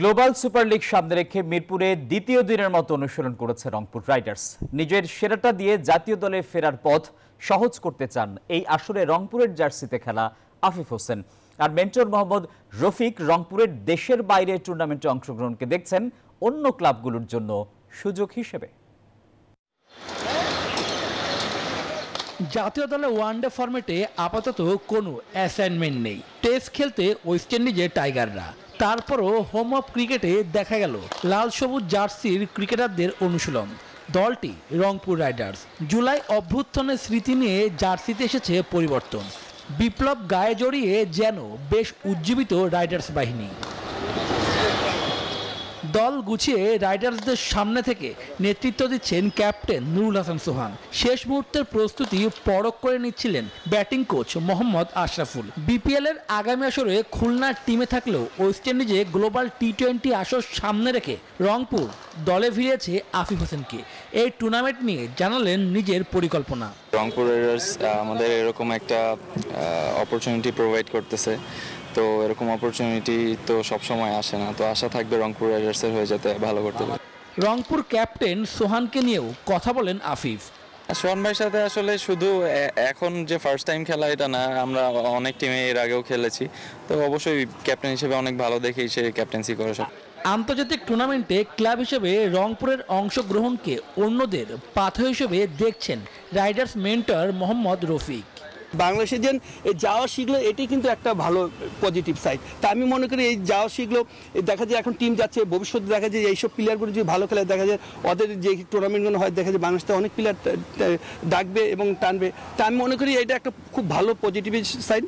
Global super league সামনে রেখে মিরপুরে দ্বিতীয় দিনের মতো অনুশীলন করেছে রংপুর রাইডার্স। নিজের সেরাটা দিয়ে জাতীয় দলে ফেরার পথ সহজ করতে চান এই আসরে রংপুরের জার্সিতে খেলা আফিফ হোসেন। আর মেন্টর মোহাম্মদ রফিক রংপুরের দেশের বাইরে টুর্নামেন্টে অংশগ্রহণকে দেখছেন অন্য ক্লাবগুলোর জন্য সুযোগ হিসেবে। জাতীয় দলে ওয়ানডে ফরম্যাটে আপাতত কোনো অ্যাসাইনমেন্ট নেই। টেস্ট খেলতে ওয়েস্ট ইন্ডিজের টাইগাররা। তারপরও হোম অফ ক্রিকেটে দেখা গেল লাল সবুজ জার্সির ক্রিকেটারদের অনুশীলন। দলটি রংপুর রাইডার্স। জুলাই অভ্যুত্থানের স্মৃতি নিয়ে জার্সিতে এসেছে পরিবর্তন। বিপ্লব গায়ে জড়িয়ে যেন বেশ উজ্জীবিত রাইডার্স বাহিনী। দল গুছিয়ে রাইডার্সদের সামনে থেকে নেতৃত্ব দিচ্ছেন ক্যাপ্টেন নুরুল হাসান সোহান। শেষ মুহূর্তের প্রস্তুতি পরখ করে নিচ্ছিলেন batting coach Mohammad Ashraful. BPL এর আগামী আসরে খুলনার টিমে থাকলেও ওয়েস্ট ইন্ডিজে গ্লোবাল টি-20 আসর সামনে রেখে রংপুর দলে ভিড়িয়েছে আফিফ হোসেনকে। এই টুর্নামেন্ট নিয়ে জানালেন নিজের পরিকল্পনা। রংপুর রাইডার্স আমাদের এরকম একটা অপরচুনিটি প্রোভাইড করতেছে, তো এরকম অপরচুনিটি তো সবসময় আসে না, তো আশা থাকবে রংপুর রাইডার্সের হয়ে যেতে ভালো করতে পারে। রংপুর ক্যাপ্টেন সোহানকে নিয়েও কথা বলেন আফিফ। সোহান ভাইয়ের সাথে আসলে শুধু এখন যে ফার্স্ট টাইম খেলা এটা না, আমরা অনেক টিমে এর আগেও খেলেছি, তো অবশ্যই ক্যাপ্টেন হিসেবে অনেক ভালো দেখেই সে ক্যাপ্টেন্সি করে সব। আন্তর্জাতিক টুর্নামেন্টে ক্লাব হিসেবে রংপুরের অংশগ্রহণকে অন্যদের পাথেয় হিসেবে দেখছেন রাইডার্স মেন্টর মোহাম্মদ রফিক। বাংলাদেশে যেন এই যাওয়া শিখলো, এটি কিন্তু একটা ভালো পজিটিভ সাইড। তা আমি মনে করি এই যাওয়া শিখলো, দেখা যায় এখন টিম যাচ্ছে, ভবিষ্যতে দেখা যায় এইসব প্লেয়ারগুলো যদি ভালো খেলে, দেখা যায় ওদের যে টুর্নামেন্টগুলো হয়, দেখা যায় বাংলাদেশে অনেক প্লেয়ার ডাকবে এবং টানবে। তা আমি মনে করি এটা একটা খুব ভালো পজিটিভ সাইড।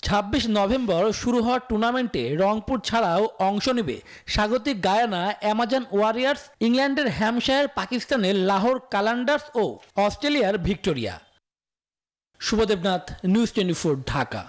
26 নভেম্বর শুরু হওয়ার টুর্নামেন্টে রংপুর ছাড়াও অংশ নেবে স্বাগতিক গায়ানা অ্যামাজন ওয়ারিয়ার্স, ইংল্যান্ডের হ্যাম্পশায়ার, পাকিস্তানের লাহোর কালান্ডার্স ও অস্ট্রেলিয়ার ভিক্টোরিয়া। শুভদেবনাথ, নিউজ 24, ঢাকা।